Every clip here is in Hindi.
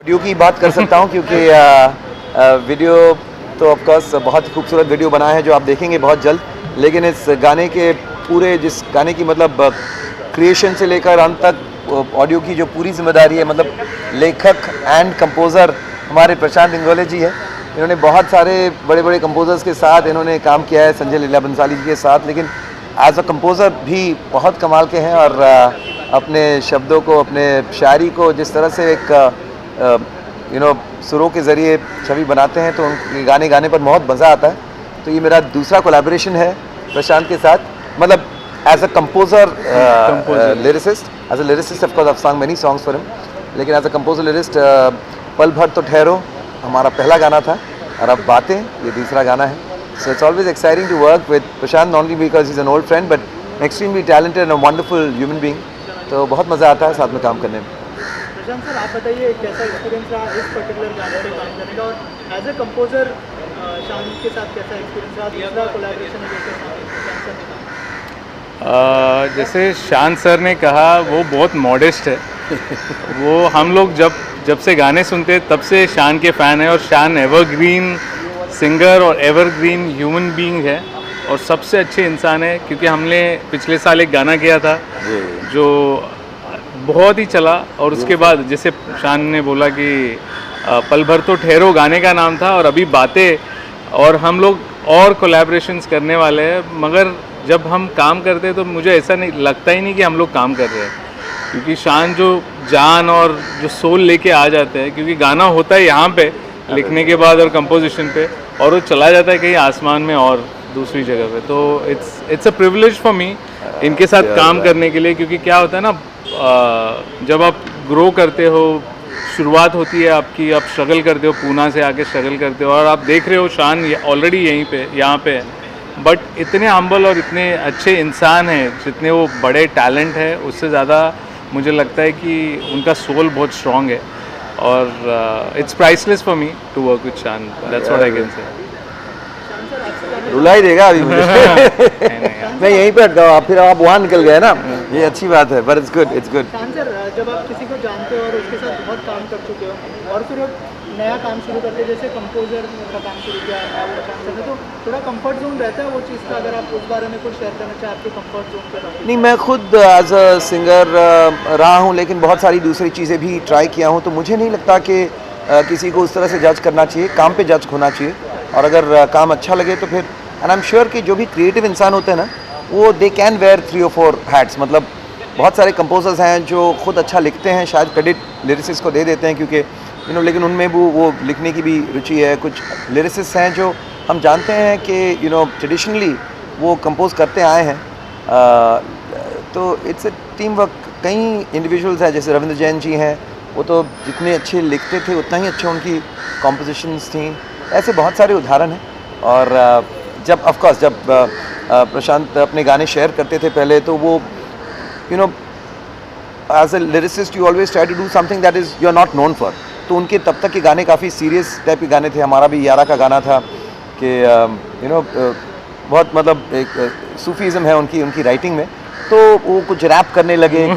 वीडियो की बात कर सकता हूँ क्योंकि वीडियो तो ऑफकोर्स बहुत खूबसूरत वीडियो बनाया है जो आप देखेंगे बहुत जल्द, लेकिन इस गाने के पूरे जिस गाने की मतलब क्रिएशन से लेकर अंत तक ऑडियो की जो पूरी जिम्मेदारी है, मतलब लेखक एंड कंपोज़र हमारे प्रशांत इंगोले जी है। इन्होंने बहुत सारे बड़े बड़े कंपोज़र्स के साथ इन्होंने काम किया है, संजय लीला बंसाली जी के साथ, लेकिन एज अ कंपोज़र भी बहुत कमाल के हैं और अपने शब्दों को, अपने शायरी को जिस तरह से एक सुरों के ज़रिए छवि बनाते हैं तो उनके गाने गाने पर बहुत मज़ा आता है। तो ये मेरा दूसरा कोलैबोरेशन है प्रशांत के साथ, मतलब as a composer lyricist, as a lyricist of course I song many songs for him, लेकिन एज अ कंपोज़र लिरिस्ट पल भर तो ठहरो हमारा पहला गाना था और अब बातें ये दूसरा गाना है। So it's always exciting to work with Prashant, not only because he is an old friend but extremely talented and a wonderful human being. तो बहुत मज़ा आता है साथ में काम करने में। प्रशांत सर, आप बताइए कैसा एक्सपीरियंस रहा इस पर्टिकुलर गाने पे काम करने का, और एज ए कंपोजर शान के साथ कैसा एक्सपीरियंस रहा, दूसरा कोलैबोरेशन है जैसे प्रशांत सर ने कहा? जैसे शान सर ने कहा वो बहुत मॉडेस्ट है। वो हम लोग जब से गाने सुनते हैं तब से शान के फ़ैन है, और शान एवरग्रीन सिंगर और एवरग्रीन ह्यूमन बीइंग है और सबसे अच्छे इंसान है। क्योंकि हमने पिछले साल एक गाना किया था जो बहुत ही चला, और उसके बाद जैसे शान ने बोला कि पल भर तो ठहरो गाने का नाम था, और अभी बातें, और हम लोग और कोलैबोरेशंस करने वाले हैं। मगर जब हम काम करते हैं तो मुझे ऐसा नहीं लगता ही नहीं कि हम लोग काम कर रहे हैं, क्योंकि शान जो जान और जो सोल लेके आ जाते हैं, क्योंकि गाना होता है यहाँ पे लिखने के बाद और कंपोजिशन पे, और वो चला जाता है कहीं आसमान में और दूसरी जगह पे। तो it's a privilege for me इनके साथ काम करने के लिए। क्योंकि क्या होता है ना, जब आप ग्रो करते हो, शुरुआत होती है आपकी, आप स्ट्रगल करते हो, पूना से आके स्ट्रगल करते हो, और आप देख रहे हो शान ऑलरेडी यहीं पे यहाँ पे है, बट इतने हम्बल और इतने अच्छे इंसान हैं, जितने वो बड़े टैलेंट है उससे ज़्यादा मुझे लगता है कि उनका सोल बहुत स्ट्रॉन्ग है, और it's priceless for me to work with Shaan, that's what I can say. रुला ही देगा अभी मुझे। मैं यहीं पे अटका हूँ, फिर आप वहाँ निकल गए ना, ये अच्छी बात है, but it's good, it's good. शान सर, जब आप किसी को जानते हो और उसके साथ बहुत काम कर चुके हो और फिर एक नया काम शुरू करते हो, जैसे कंपोजर का काम शुरू किया प्रशांत सर ने, तो थोड़ा कंफर्ट जोन रहता है वो चीज़ का, अगर आप उस बारे में कुछ शेयर करना चाहें आपके कंफर्ट जोन के बारे में? नहीं, मैं खुद एज अ सिंगर रहा हूँ, लेकिन बहुत सारी दूसरी चीज़ें भी ट्राई किया हूँ, तो मुझे नहीं लगता कि किसी को उस तरह से जज करना चाहिए, काम पे जज होना चाहिए, और अगर काम अच्छा लगे तो फिर, एंड आई एम श्योर कि जो भी क्रिएटिव इंसान होते हैं ना, वो they can wear 3 or 4 hats. मतलब बहुत सारे कंपोजर्स हैं जो खुद अच्छा लिखते हैं, शायद क्रेडिट लिरिसिस्ट को दे देते हैं क्योंकि लेकिन उनमें वो लिखने की भी रुचि है। कुछ लिरिसिस्ट हैं जो हम जानते हैं कि ट्रेडिशनली वो कंपोज करते आए हैं, तो इट्स अ टीम वर्क। कई इंडिविजुअल्स हैं, जैसे रविंद्र जैन जी हैं, वो तो जितने अच्छे लिखते थे उतना ही अच्छे उनकी कॉम्पोजिशंस थी। ऐसे बहुत सारे उदाहरण हैं, और जब ऑफकोर्स जब प्रशांत अपने गाने शेयर करते थे पहले, तो वो as a lyricist you always try to do something that is you are not known for. तो उनके तब तक के गाने काफ़ी सीरियस टाइप के गाने थे। हमारा भी यारा का गाना था कि बहुत मतलब एक सूफीज़म है उनकी राइटिंग में, तो वो कुछ रैप करने लगे,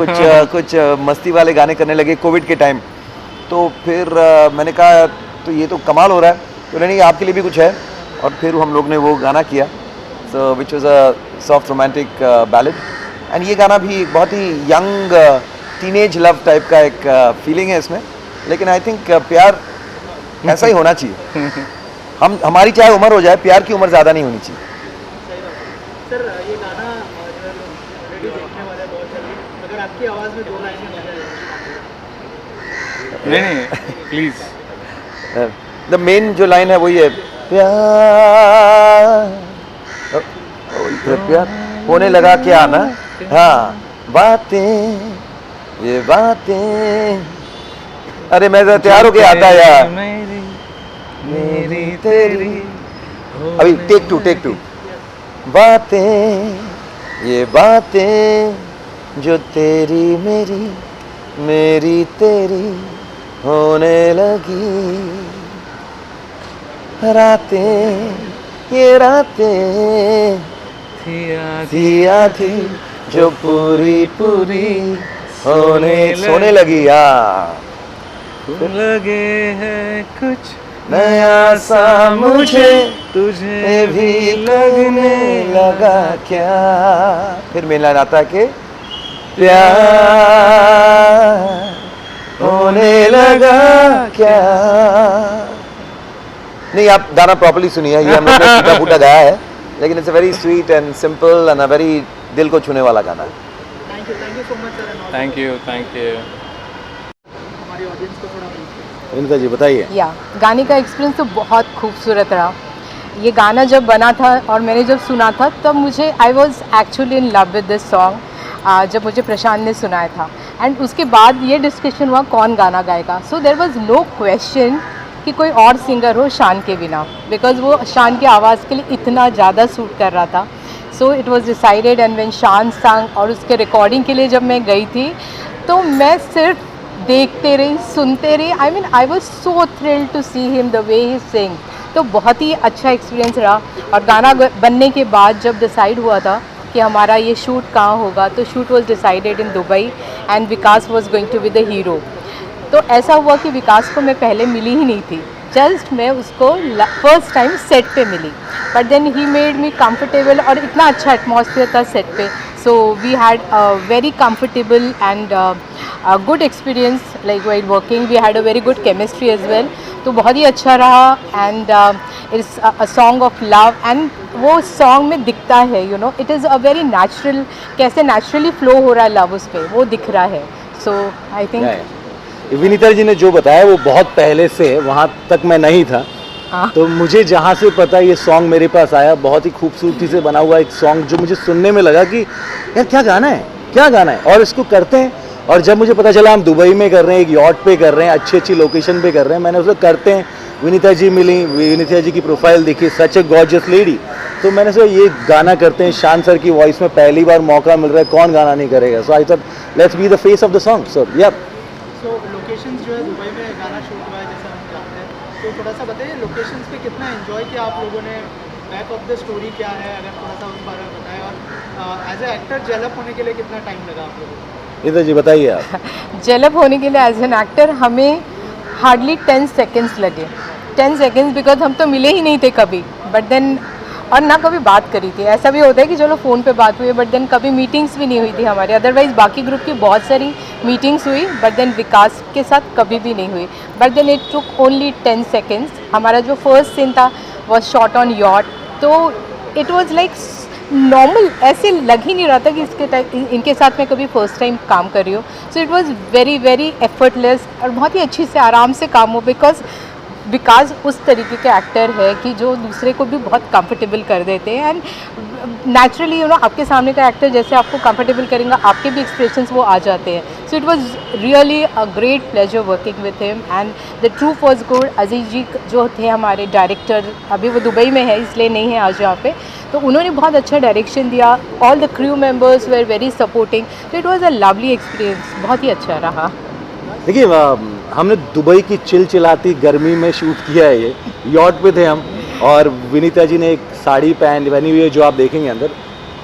कुछ मस्ती वाले गाने करने लगे कोविड के टाइम। तो फिर मैंने कहा तो ये तो कमाल हो रहा है, तो नहीं आपके लिए भी कुछ है, और फिर हम लोग ने वो गाना किया, so which was a soft romantic ballad. And ये गाना भी बहुत ही यंग टीनेज लव टाइप का एक फीलिंग है इसमें, लेकिन आई थिंक प्यार ऐसा ही होना चाहिए। हमारी चाहे उम्र हो जाए, प्यार की उम्र ज़्यादा नहीं होनी चाहिए। सर, ये गाना ऑलरेडी देखने वाला है बहुत जल्दी, अगर आपकी आवाज़ में 2 लाइनें नहीं प्लीज़। द मेन जो लाइन है वही है, प्यार होने लगा क्या ना, हाँ बातें ये बातें, अरे मैं तो तैयार होके आता यार, मेरी तेरी, अभी टेक टू। बातें ये बातें जो तेरी मेरी तेरी होने लगी, रातें ये रातें थी आधी जो पूरी होने सोने लगी। लगे है कुछ नया सा मुझे तुझे भी लगने लगा क्या। फिर मेन लाइन आता है कि प्यार होने लगा क्या। नहीं, आप गाना प्रॉपर्ली सुनिए, ये हम लोग ने टूटा फूटा गाया है, लेकिन it's a very sweet and simple and a very दिल को छूने वाला गाना है। Thank you so much sir. Thank you हमारी ऑडियंस को थोड़ा विनीता जी बताइए। या गाने का एक्सपीरियंस तो बहुत खूबसूरत रहा। ये गाना जब बना था और मैंने जब सुना था तब मुझे I was actually in love with this song, जब मुझे प्रशांत ने सुनाया था। एंड उसके बाद ये डिस्कशन हुआ कौन गाना गाएगा। So there was no question कि कोई और सिंगर हो शान के बिना, बिकॉज वो शान की आवाज़ के लिए इतना ज़्यादा सूट कर रहा था। So it was decided and when शान सांग और उसके रिकॉर्डिंग के लिए जब मैं गई थी तो मैं सिर्फ देखते रही, सुनते रही। I mean I was so thrilled to see him the way he sing. तो बहुत ही अच्छा एक्सपीरियंस रहा। और गाना बनने के बाद जब डिसाइड हुआ था कि हमारा ये शूट कहाँ होगा, तो shoot was decided in Dubai and Vikas was going to be the hero. तो ऐसा हुआ कि विकास को मैं पहले मिली ही नहीं थी, जस्ट मैं उसको फर्स्ट टाइम सेट पे मिली। But then he made me comfortable और इतना अच्छा एटमॉस्फेयर था सेट पे। So we had a very comfortable and good experience like while working. We had a very good chemistry as well. तो बहुत ही अच्छा रहा। And it's a song of love and वो सॉन्ग में दिखता है, you know, it is a very natural, कैसे नेचुरली फ्लो हो रहा है लव उस पर, वो दिख रहा है। So I think Vinita ji ने जो बताया वो बहुत पहले से है, वहाँ तक मैं नहीं था। हाँ। तो मुझे जहाँ से पता ये सॉन्ग मेरे पास आया, बहुत ही खूबसूरती से बना हुआ एक सॉन्ग जो मुझे सुनने में लगा कि यार क्या गाना है, क्या गाना है, और इसको करते हैं। और जब मुझे पता चला हम दुबई में कर रहे हैं, एक यॉट पे कर रहे हैं, अच्छी अच्छी लोकेशन पे कर रहे हैं, मैंने उसको करते हैं। विनीता जी मिली, विनीता जी की प्रोफाइल देखी, सच ए गॉर्जियस लेडी। तो मैंने सोचा ये गाना करते हैं, शान सर की वॉइस में पहली बार मौका मिल रहा है, कौन गाना नहीं करेगा। So I thought let's be the face of the song. So yeah so locations जो है दुबई में गाना शूट हुआ है जैसा हम जानते हैं, तो थोड़ा सा बताइए लोकेशंस पे कितना एंजॉय किया आप लोगों ने, बैक ऑफ द स्टोरी क्या है, अगर थोड़ा सा उस बारे में बताएं। और एज ए एक्टर डेवलप होने के लिए कितना टाइम लगा आप लोगों को? विनीता जी बताइए आप। डेवलप होने के लिए एज एन एक्टर हमें हार्डली 10 सेकेंड्स लगे। 10 सेकेंड्स बिकॉज हम तो मिले ही नहीं थे कभी, बट देन और ना कभी बात करी थी। ऐसा भी होता है कि चलो फ़ोन पे बात हुई, बट देन कभी मीटिंग्स भी नहीं हुई थी हमारी। अदरवाइज़ बाकी ग्रुप की बहुत सारी मीटिंग्स हुई, बट देन विकास के साथ कभी भी नहीं हुई। But then it took only 10 seconds. हमारा जो फर्स्ट सीन था वॉज शॉट ऑन यॉट। तो इट वॉज लाइक नॉर्मल, ऐसे लग ही नहीं रहा था कि इनके साथ मैं कभी फर्स्ट टाइम काम कर रही हूँ। So it was very very effortless और बहुत ही अच्छी से आराम से काम हो, बिकॉज विकास उस तरीके के एक्टर है कि जो दूसरे को भी बहुत कंफर्टेबल कर देते हैं। एंड नेचुरली यू नो आपके सामने का एक्टर जैसे आपको कंफर्टेबल करेंगे, आपके भी एक्सप्रेशंस वो आ जाते हैं। So it was really a great pleasure working with him and the troupe was good. Aziz ji जो थे हमारे डायरेक्टर, अभी वो दुबई में है इसलिए नहीं है आज यहाँ पे, तो उन्होंने बहुत अच्छा डायरेक्शन दिया। All the crew members were very supporting. तो it was a lovely experience, बहुत ही अच्छा रहा। देखिए हमने दुबई की चिलचिलाती गर्मी में शूट किया है, ये यॉट पे थे हम, और विनीता जी ने एक साड़ी पहनी हुई है जो आप देखेंगे अंदर,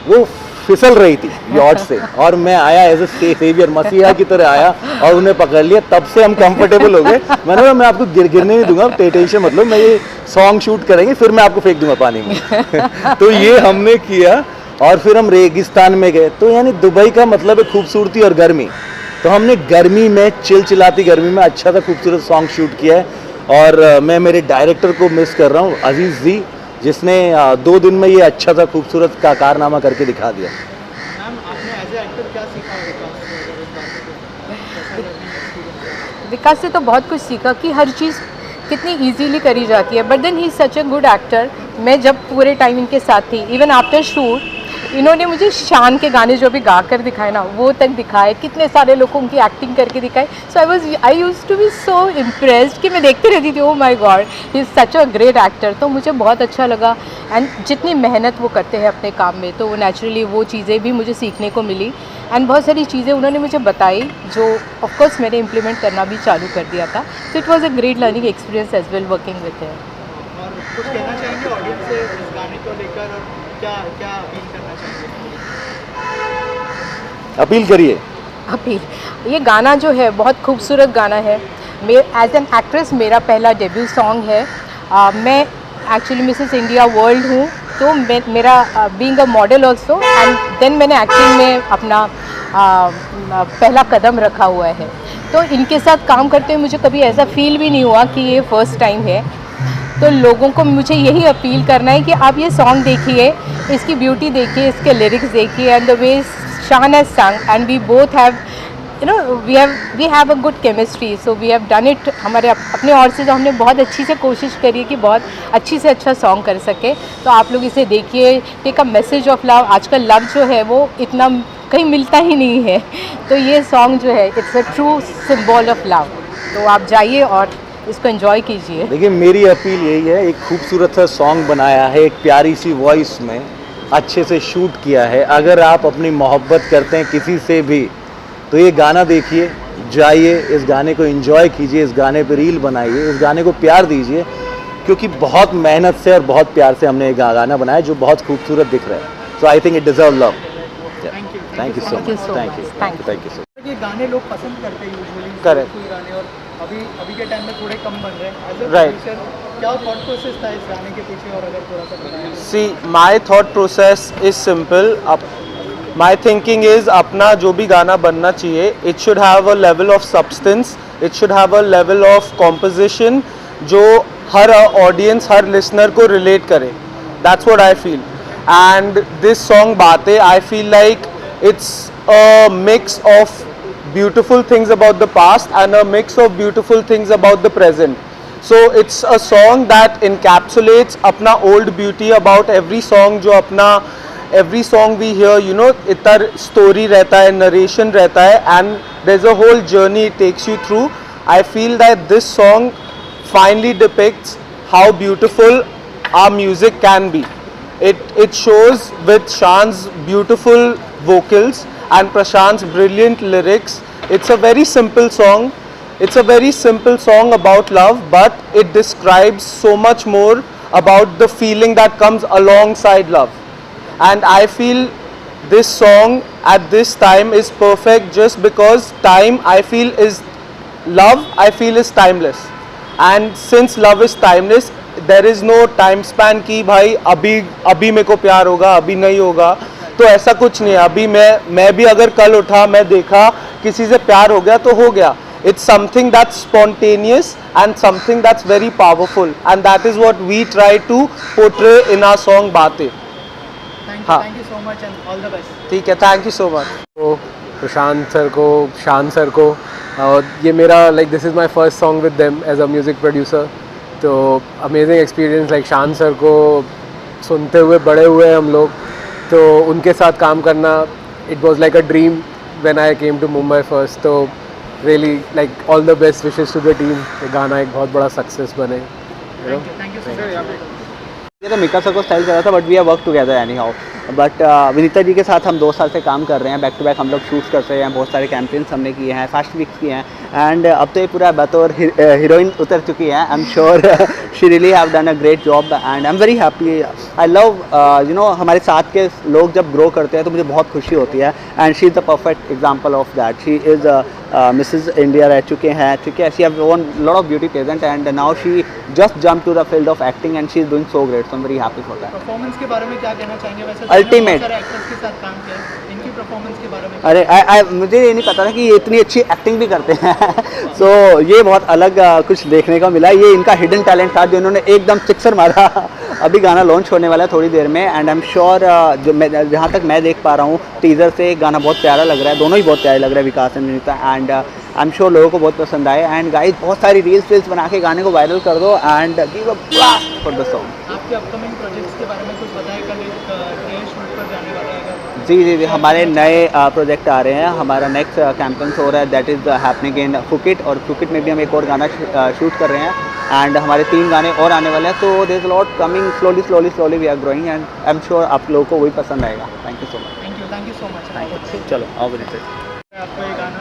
वो फिसल रही थी यॉट से, और मैं आया एज ए सेवियर, मसीहा की तरह आया और उन्हें पकड़ लिया। तब से हम कंफर्टेबल हो गए। मैंने कहा मैं आपको गिरने नहीं दूंगा, टेंशन मतलब मैं ये सॉन्ग शूट करेंगे फिर मैं आपको फेंक दूंगा पानी में। तो ये हमने किया और फिर हम रेगिस्तान में गए। तो यानी दुबई का मतलब है खूबसूरती और गर्मी। तो हमने गर्मी में, चिलचिलाती गर्मी में अच्छा सा खूबसूरत सॉन्ग शूट किया है। और मैं मेरे डायरेक्टर को मिस कर रहा हूँ, अजीज़ जी, जिसने 2 दिन में ये अच्छा सा खूबसूरत का कारनामा करके दिखा दिया। मैम आपने एज ए एक्टर क्या सीखा विकास से, अगर इस बात को कैसा लर्निंग एक्सपीरियंस? विकास से तो बहुत कुछ सीखा कि हर चीज़ कितनी इजीली करी जाती है। But then he is such a good actor. मैं जब पूरे टाइम इनके साथ थी, इवन आफ्टर शूट इन्होंने मुझे शान के गाने जो भी गा कर दिखाए ना, वो तक दिखाए, कितने सारे लोगों की एक्टिंग करके दिखाए। So I use to be so impressed कि मैं देखते रहती थी, oh my god he is such a great actor. तो मुझे बहुत अच्छा लगा। एंड जितनी मेहनत वो करते हैं अपने काम में, तो नेचुरली वो चीज़ें भी मुझे सीखने को मिली। एंड बहुत सारी चीज़ें उन्होंने मुझे बताई जो ऑफकोर्स मैंने इम्प्लीमेंट करना भी चालू कर दिया था। So it was a great learning experience as well working with him. और कुछ कहना चाहेंगे ऑडियंस से इस गाने को लेकर, और क्या क्या अपील करना चाहेंगे? अपील करिए। अपील, ये गाना जो है बहुत खूबसूरत गाना है। एज एन एक्ट्रेस मेरा पहला डेब्यू सॉन्ग है। मैं एक्चुअली मिसेस इंडिया वर्ल्ड हूँ, तो मेरा being a model also and then मैंने एक्टिंग में अपना पहला कदम रखा हुआ है। तो इनके साथ काम करते हुए मुझे कभी ऐसा फील भी नहीं हुआ कि ये फर्स्ट टाइम है। तो लोगों को मुझे यही अपील करना है कि आप ये सॉन्ग देखिए, इसकी ब्यूटी देखिए, इसके लिरिक्स देखिए and the way Shaan has sung and we both have we have a good chemistry, so we have done it. हमारे अपने ओर से तो हमने बहुत अच्छी से कोशिश करी है कि बहुत अच्छी से अच्छा सॉन्ग कर सके। तो आप लोग इसे देखिए, take a message of love. आजकल लव जो है वो इतना कहीं मिलता ही नहीं है, तो ये सॉन्ग जो है it's a true symbol of love. तो आप जाइए और इसको एंजॉय कीजिए। देखिए मेरी अपील यही है, एक खूबसूरत सा सॉन्ग बनाया है, एक प्यारी सी वॉइस में अच्छे से शूट किया है। अगर आप अपनी मोहब्बत करते हैं किसी से भी तो ये गाना देखिए, जाइए, इस गाने को एंजॉय कीजिए, इस गाने पे रील बनाइए, इस गाने को प्यार दीजिए, क्योंकि बहुत मेहनत से और बहुत प्यार से हमने ये गाना बनाया जो बहुत खूबसूरत दिख रहा है। So I think it deserve love. Thank you so much. Thank you so ये गाने लोग पसंद करते हैं यूजुअली, Correct. गाने, और अभी के टाइम में थोड़े कम बन रहे हैं। As a Right. प्रोड्यूसर क्या थॉट प्रोसेस था इस गाने के पीछे, और अगर थोड़ा सा बताएं। See my thought process is simple. My thinking is अपना जो भी गाना बनना चाहिए, it should have a level of substance, it should have a level of composition जो हर ऑडियंस, हर लिसनर को रिलेट करे। That's what I feel. And this song बातें, I feel like it's a mix of beautiful things about the past and a mix of beautiful things about the present. So it's a song that encapsulates अपना old beauty about every song जो अपना every song we hear, you know, इतना story रहता है, narration रहता है, and there's a whole journey it takes you through. I feel that this song finally depicts how beautiful our music can be. It shows with Shan's beautiful vocals and Prashant's brilliant lyrics. It's a very simple song. It's a very simple song about love, but it describes so much more about the feeling that comes alongside love. And I feel this song at this time is perfect just because time, I feel, is love, I feel, is timeless. And since love is timeless, there is no time span कि भाई अभी मेरे को प्यार होगा, अभी नहीं होगा। तो ऐसा कुछ नहीं है। अभी मैं भी अगर कल उठा, मैं देखा किसी से प्यार हो गया तो हो गया। It's something that's spontaneous and something that's very powerful, and that is what we try to portray in our song बातें। हाँ। Thank you so much and all the best. ठीक है, थैंक यू सो मच। तो प्रशांत सर को, शान सर को, ये मेरा like this is my first song with them as a music producer. तो amazing experience, like Shaan sir को सुनते हुए बड़े हुए हम लोग, तो उनके साथ काम करना it was like a dream when I came to Mumbai first. तो really like all the best wishes to the team. ये गाना एक बहुत बड़ा सक्सेस बने। Thank you so much. ये तो मिका सर को स्टाइल करा था, but we are work together anyhow. But Vineeta ji के साथ हम 2 साल से काम कर रहे हैं, बैक टू बैक हम लोग शूट्स करते हैं, बहुत सारे कैंपेन्स हमने किए हैं, फास्ट वीक्स किए हैं, एंड अब तो ये पूरा बतौर हीरोइन उतर चुकी हैं। आई am sure she really have done a great job and I am very happy. I love you know हमारे साथ के लोग जब ग्रो करते हैं तो मुझे बहुत खुशी होती है, and she is the perfect example of that. She is Mrs India रह चुके हैं, ठीक है। She have won lot of beauty present and now she just jump to the field of acting and she is doing so great, so I am very happy for that. Performance के बारे में क्या कहना चाहेंगे? वैसे Ultimate. सारे एक्टर्स के साथ काम किया है, इनकी परफॉर्मेंस के बारे में अरे मुझे ये नहीं पता था कि ये इतनी अच्छी एक्टिंग भी करते हैं। सो ये बहुत अलग कुछ देखने को मिला। ये इनका हिडन टैलेंट था जो इन्होंने एकदम सिक्सर मारा। अभी गाना लॉन्च होने वाला है थोड़ी देर में, एंड आई एम श्योर जो मैं जहाँ तक मैं देख पा रहा हूँ टीज़र से गाना बहुत प्यारा लग रहा है, दोनों ही बहुत प्यारे लग रहे हैं, Vikas and Vineeta, and I am sure लोगों को बहुत पसंद आए। एंड गाइस बहुत सारी रील्स बना के गाने को वायरल कर दो and give a blast for the song. आपके अपकमिंग प्रोजेक्ट्स के बारे में कुछ बताएं, कल एक नए शूट पर जाने वाला है अगर? जी, हमारे नए प्रोजेक्ट आ रहे हैं। हमारा नेक्स्ट कैंपेन हो रहा है that is happening in Phuket, और फुकेट में भी हम एक और गाना शूट कर रहे हैं, एंड हमारे 3 गाने और आने वाले हैं। तो there is lot coming, slowly we are growing, and I am sure आप लोगों को वही पसंद आएगा। Thank you so much. Thank you so much. चलो आओ विनीता। आपको ये गाना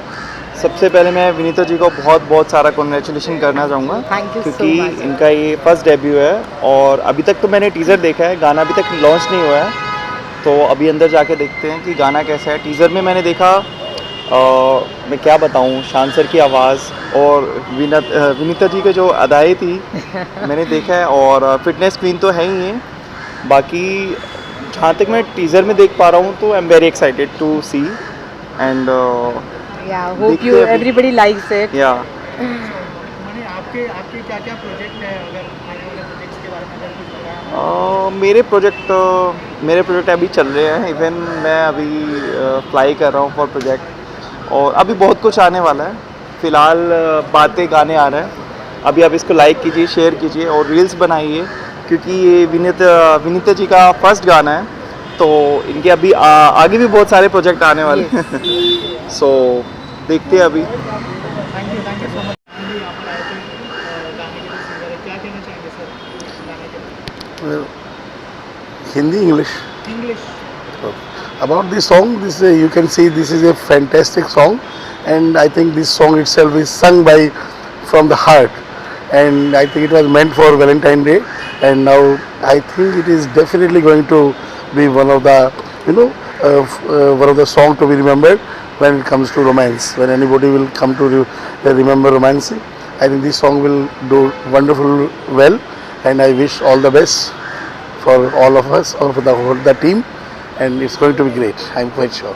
सबसे पहले मैं विनीता जी को बहुत सारा कॉन्ग्रेचुलेशन करना चाहूँगा, Thank you so क्योंकि much. इनका ये फर्स्ट डेब्यू है, और अभी तक तो मैंने टीज़र देखा है, गाना अभी तक लॉन्च नहीं हुआ है। तो अभी अंदर जाके देखते हैं कि गाना कैसा है। टीज़र में मैंने देखा मैं क्या बताऊं, शान सर की आवाज़ और विनीता जी के जो अदाएँ थी मैंने देखा है, और फिटनेस क्वीन तो है ही है। बाकी जहाँ तक मैं टीज़र में देख पा रहा हूँ तो I am very excited to see and Yeah, hope देखते you हैं अभी। everybody likes it. या मैंने आपके आपके क्या क्या प्रोजेक्ट है, अगर आने वाले प्रोजेक्ट्स के बारे में अगर कुछ बताया? मेरे प्रोजेक्ट अभी चल रहे हैं। इवन मैं अभी फ्लाई कर रहा हूँ फॉर प्रोजेक्ट, और अभी बहुत कुछ आने वाला है। फ़िलहाल बातें गाने आ रहे हैं। अभी आप इसको लाइक कीजिए, शेयर कीजिए और रील्स बनाइए, क्योंकि ये विनीता जी का फर्स्ट गाना है, तो इनके अभी आगे भी बहुत सारे प्रोजेक्ट आने वाले हैं। सो देखते हैं अभी। Thank you so much. भी यहाँ पर आए थे, गाने के लिए सिंगर है, क्या कहना चाहेंगे सर गाने के लिए? Hindi, English. English. About this song, this you can see this is a fantastic song, and I think this song itself is sung by from the heart, and I think it was meant for Valentine Day, and now I think it is definitely going to be one of the one of the song to be remembered when it comes to romance. When anybody will come to remember romancing, I think this song will do wonderful well, and I wish all the best for all of us, or for the whole the team, and it's going to be great. I'm quite sure.